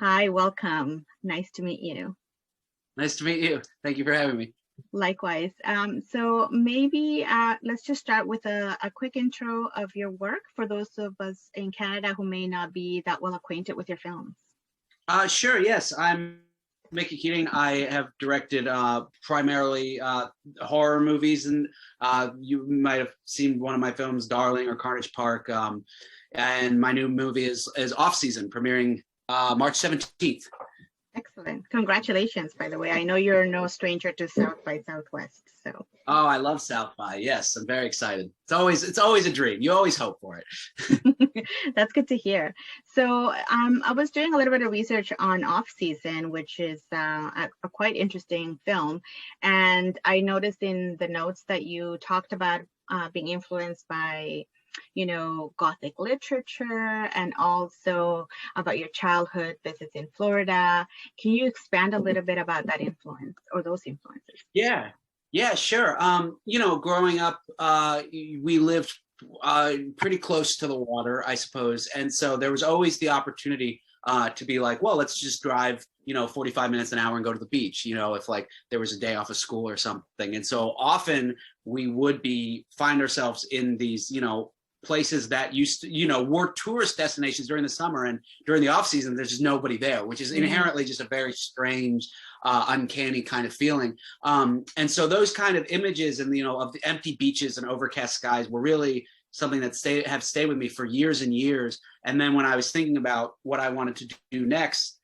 Hi, welcome. Nice to meet you. Nice to meet you. Thank you for having me. Likewise. So maybe let's just start with a quick intro of your work for those of us in Canada who may not be that well acquainted with your films. Sure, yes. I'm Mickey Keating. I have directed primarily horror movies, and you might have seen one of my films, Darling or Carnage Park. And my new movie is Offseason, premiering March 17th. Excellent. Congratulations, by the way. I know you're no stranger to South by Southwest. So. Oh, I love South by. Yes, I'm very excited. It's always a dream. You always hope for it. That's good to hear. So I was doing a little bit of research on Offseason, which is a quite interesting film. And I noticed in the notes that you talked about being influenced by Gothic literature and also about your childhood visits in Florida. Can you expand a little bit about that influence or those influences? Yeah, sure. Growing up, we lived pretty close to the water, I suppose. And so there was always the opportunity to be like, well, let's just drive, 45 minutes an hour and go to the beach, if like there was a day off of school or something. And so often we would find ourselves in these, places that used to, were tourist destinations during the summer, and during the off season, there's just nobody there, which is inherently just a very strange, uncanny kind of feeling. And so those kind of images and, of the empty beaches and overcast skies were really something that have stayed with me for years and years. And then when I was thinking about what I wanted to do next,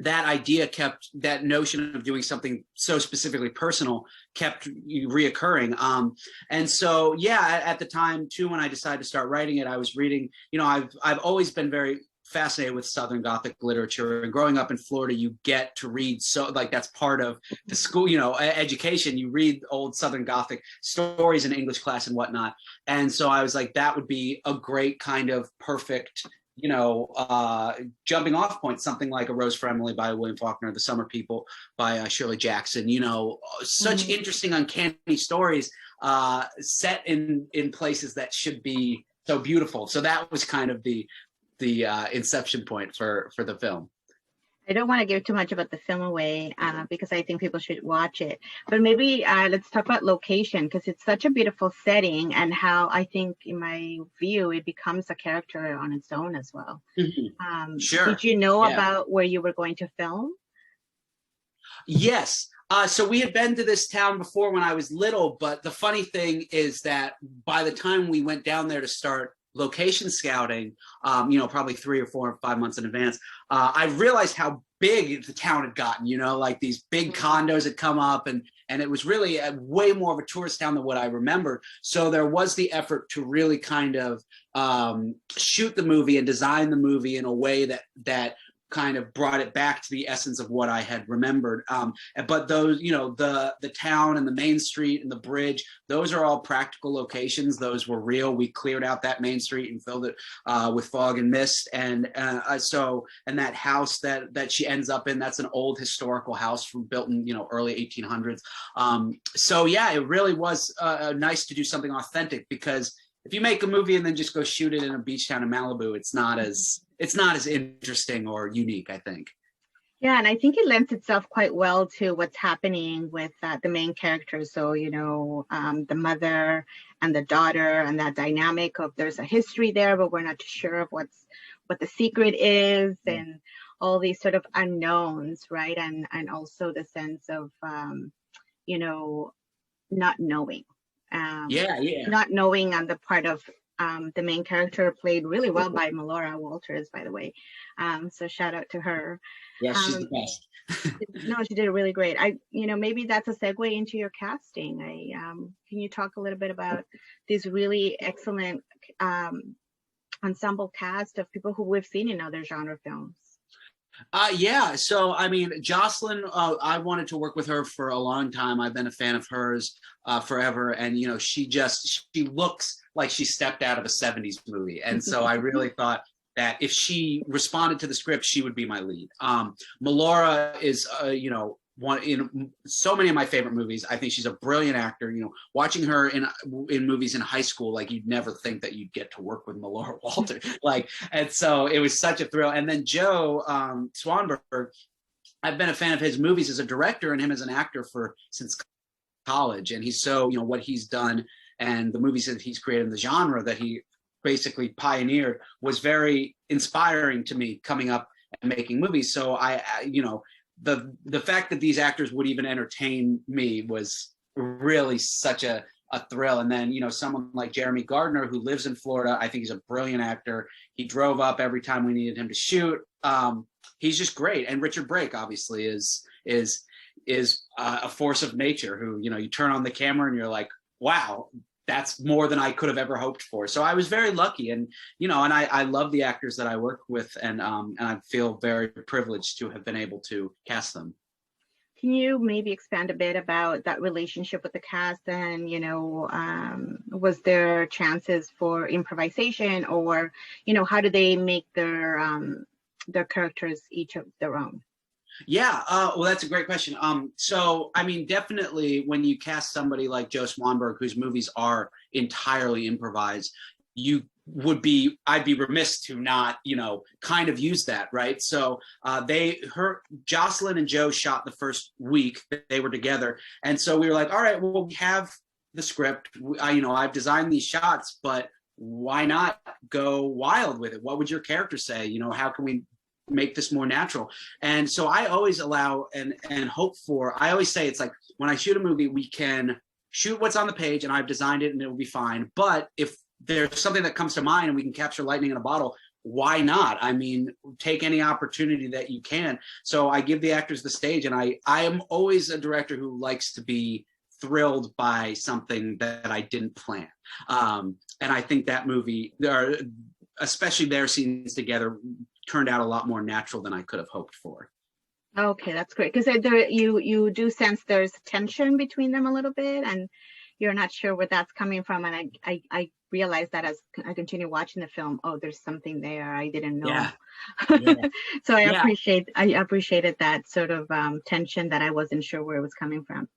that notion of doing something so specifically personal kept reoccurring. And so, yeah, at the time too, when I decided to start writing it, I was reading, I've always been very fascinated with Southern Gothic literature, and growing up in Florida, you get to read, so like that's part of the school, education. You read old Southern Gothic stories in English class and whatnot. And so I was like, that would be a great kind of perfect jumping off point, something like A Rose for Emily by William Faulkner, The Summer People by Shirley Jackson, such interesting, uncanny stories set in places that should be so beautiful. So that was kind of the inception point for the film. I don't want to give too much about the film away because I think people should watch it. But maybe let's talk about location, because it's such a beautiful setting, and how I think, in my view, it becomes a character on its own as well. Sure. Did you know about where you were going to film? Yes. So we had been to this town before when I was little, but the funny thing is that by the time we went down there to start location scouting, probably 3 or 4 or 5 months in advance, I realized how big the town had gotten, like these big condos had come up, and it was really way more of a tourist town than what I remembered. So there was the effort to really kind of shoot the movie and design the movie in a way that kind of brought it back to the essence of what I had remembered. But those, the town and the main street and the bridge, those are all practical locations. Those were real. We cleared out that main street and filled it with fog and mist. And and that house that she ends up in, that's an old historical house built in, early 1800s. So yeah, it really was nice to do something authentic, because if you make a movie and then just go shoot it in a beach town in Malibu, it's not as interesting or unique, I think. Yeah, and I think it lends itself quite well to what's happening with the main characters. So, the mother and the daughter, and that dynamic of there's a history there, but we're not too sure of what the secret is, and all these sort of unknowns, right? And also the sense of, not knowing. Not knowing on the part of the main character, played really well by Melora Walters, by the way. So shout out to her. Yeah, she's the best. No, she did really great. Maybe that's a segue into your casting. Can you talk a little bit about this really excellent ensemble cast of people who we've seen in other genre films? Yeah. So, I mean, Jocelyn, I wanted to work with her for a long time. I've been a fan of hers forever. And, she looks like she stepped out of a 70s movie. And so I really thought that if she responded to the script, she would be my lead. Melora is, in so many of my favorite movies. I think she's a brilliant actor. Watching her in movies in high school, like you'd never think that you'd get to work with Melora Walter. And so it was such a thrill. And then Joe Swanberg, I've been a fan of his movies as a director and him as an actor since college. And he's so, what he's done and the movies that he's created in the genre that he basically pioneered was very inspiring to me coming up and making movies. So the fact that these actors would even entertain me was really such a thrill. And then, someone like Jeremy Gardner, who lives in Florida, I think he's a brilliant actor. He drove up every time we needed him to shoot. He's just great. And Richard Brake obviously is a force of nature who, you turn on the camera and you're like, wow, that's more than I could have ever hoped for. So I was very lucky, and I love the actors that I work with, and I feel very privileged to have been able to cast them. Can you maybe expand a bit about that relationship with the cast? And was there chances for improvisation, or how do they make their characters each of their own? Yeah, well, that's a great question. So, I mean, definitely when you cast somebody like Joe Swanberg, whose movies are entirely improvised, I'd be remiss to not, kind of use that, right? So Jocelyn and Joe shot the first week that they were together. And so we were like, all right, well, we have the script. I've designed these shots, but why not go wild with it? What would your character say? How can we make this more natural? And so I always allow and hope for, I always say, it's like when I shoot a movie, we can shoot what's on the page and I've designed it and it will be fine. But if there's something that comes to mind and we can capture lightning in a bottle, why not? I mean, take any opportunity that you can. So I give the actors the stage, and I am always a director who likes to be thrilled by something that I didn't plan. And I think that movie, especially their scenes together, turned out a lot more natural than I could have hoped for. Okay, that's great, because you do sense there's tension between them a little bit, and you're not sure where that's coming from. And I realized that as I continue watching the film. Oh, there's something there I didn't know. Yeah. So I appreciated that sort of tension that I wasn't sure where it was coming from.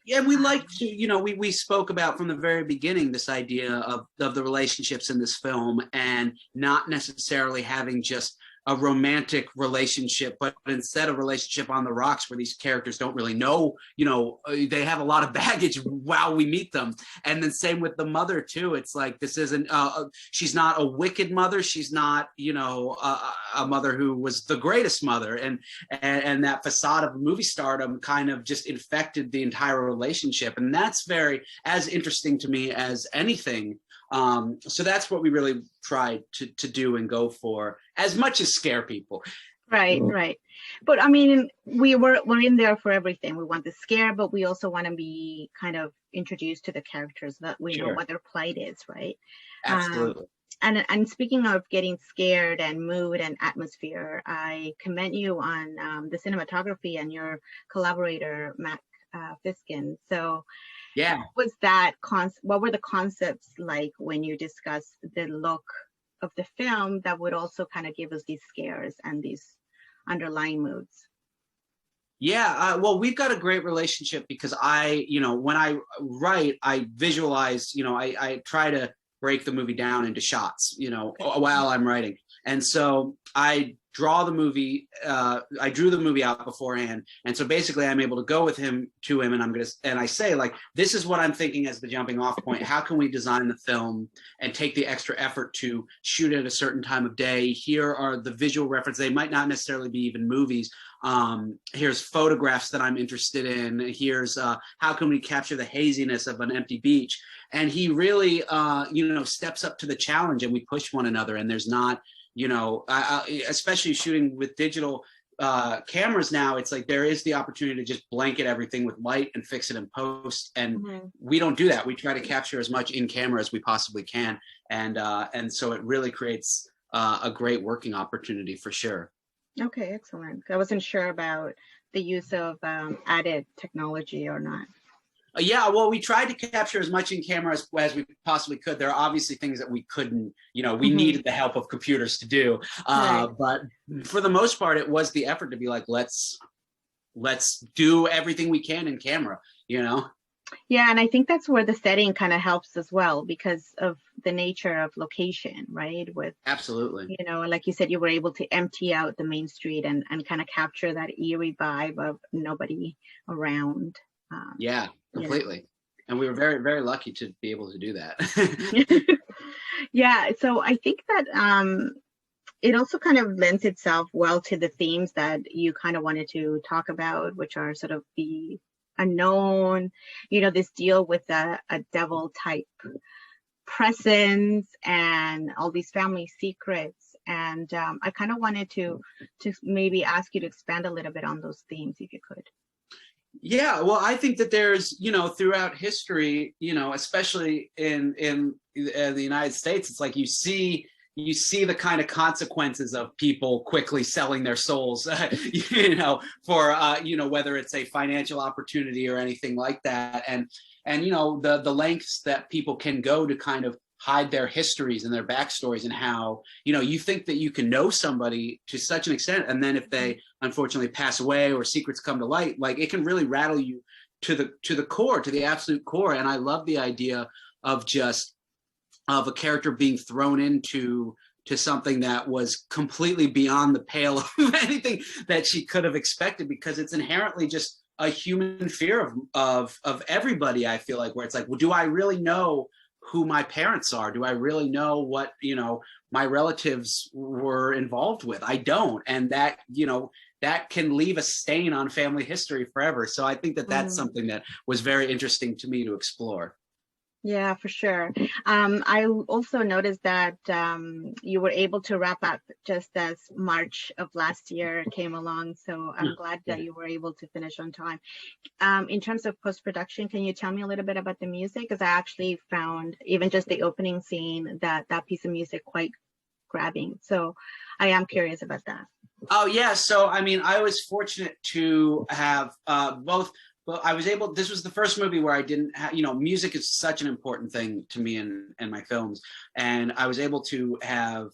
Yeah, we like to, we spoke about from the very beginning this idea of the relationships in this film, and not necessarily having just a romantic relationship, but instead a relationship on the rocks where these characters don't really know, they have a lot of baggage while we meet them. And then same with the mother too. It's like, this isn't, she's not a wicked mother. She's not, a mother who was the greatest mother. And that facade of movie stardom kind of just infected the entire relationship. And that's very as interesting to me as anything. So that's what we really tried to do and go for, as much as scare people. Right. But I mean, we're in there for everything. We want to scare, but we also want to be kind of introduced to the characters, that we know what their plight is, right? Absolutely. And speaking of getting scared and mood and atmosphere, I commend you on the cinematography and your collaborator, Matt Fiskin. So yeah, what were the concepts like when you discussed the look of the film that would also kind of give us these scares and these underlying moods? Yeah, well, we've got a great relationship because when I write, I visualize, I try to break the movie down into shots, while I'm writing. And so I drew the movie out beforehand. And so basically I'm able to go with him and I say, like, this is what I'm thinking as the jumping off point. How can we design the film and take the extra effort to shoot at a certain time of day? Here are the visual references. They might not necessarily be even movies. Here's photographs that I'm interested in. Here's how can we capture the haziness of an empty beach? And he really, steps up to the challenge, and we push one another. And there's not, especially shooting with digital cameras now, it's like there is the opportunity to just blanket everything with light and fix it in post. And we don't do that. We try to capture as much in camera as we possibly can. And so it really creates a great working opportunity for sure. Okay, excellent. I wasn't sure about the use of added technology or not. Yeah, well, we tried to capture as much in camera as we possibly could. There are obviously things that we couldn't, we needed the help of computers to do. Right. But for the most part, it was the effort to be like, let's let's do everything we can in camera, you know? Yeah, and I think that's where the setting kind of helps as well because of the nature of location, right? With, Absolutely. you know, like you said, you were able to empty out the main street and kind of capture that eerie vibe of nobody around. Yeah, completely. You know? And we were very, very lucky to be able to do that. Yeah, so I think that it also kind of lends itself well to the themes that you kind of wanted to talk about, which are sort of the unknown, you know, this deal with a devil type presence and all these family secrets. And I kind of wanted to maybe ask you to expand a little bit on those themes if you could. Yeah, well, I think that there's, you know, throughout history, you know, especially in the United States, it's like you see the kind of consequences of people quickly selling their souls, you know, for you know, whether it's a financial opportunity or anything like that, and you know, the lengths that people can go to kind of hide their histories and their backstories, and how, you know, you think that you can know somebody to such an extent, and then if they unfortunately pass away or secrets come to light, like it can really rattle you to the core, to the absolute core. And I love the idea of just of a character being thrown into something that was completely beyond the pale of anything that she could have expected, because it's inherently just a human fear of everybody. I feel like, where it's like, well, do I really know who my parents are? Do I really know what, you know, my relatives were involved with? I don't. And that, you know, that can leave a stain on family history forever. So I think that that's something that was very interesting to me to explore. Yeah, for sure. I also noticed that you were able to wrap up just as March of last year came along. So I'm glad that you were able to finish on time. In terms of post-production, can you tell me a little bit about the music? Because I actually found even just the opening scene, that piece of music quite grabbing. So I am curious about that. Oh, yeah. So, I mean, I was fortunate to have both. Well, I was able, this was the first movie where I didn't have, you know, music is such an important thing to me in my films. And I was able to have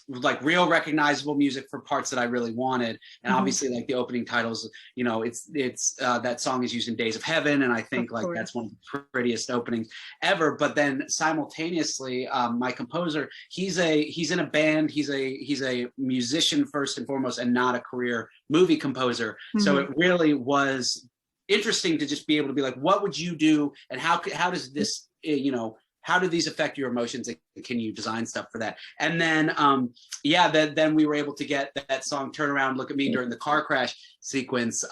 like real recognizable music for parts that I really wanted. And obviously, like the opening titles, you know, it's that song is used in Days of Heaven. And I think like that's one of the prettiest openings ever. But then simultaneously, my composer, he's in a band, he's a musician first and foremost, and not a career movie composer. So it really was interesting to just be able to be like, what would you do, and how does this, you know, how do these affect your emotions, and can you design stuff for that? And then yeah, then we were able to get that song Turn Around Look at Me during the car crash sequence.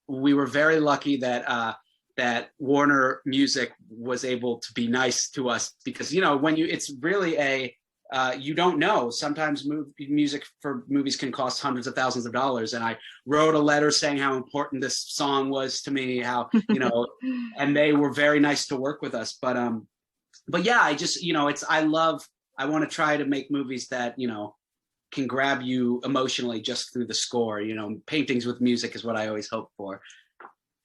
We were very lucky that that Warner Music was able to be nice to us, because, you know, when it's really a you don't know. Sometimes music for movies can cost hundreds of thousands of dollars. And I wrote a letter saying how important this song was to me, how, you know, and they were very nice to work with us. But yeah, I just, you know, I want to try to make movies that, you know, can grab you emotionally just through the score. You know, paintings with music is what I always hope for.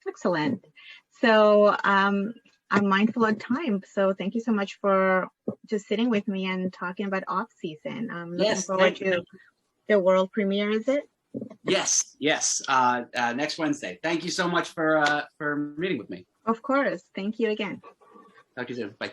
Excellent. So, I'm mindful of time, so thank you so much for just sitting with me and talking about Offseason. I'm looking forward to the world premiere. Is it? Yes. Next Wednesday. Thank you so much for meeting with me. Of course. Thank you again. Talk to you soon. Bye.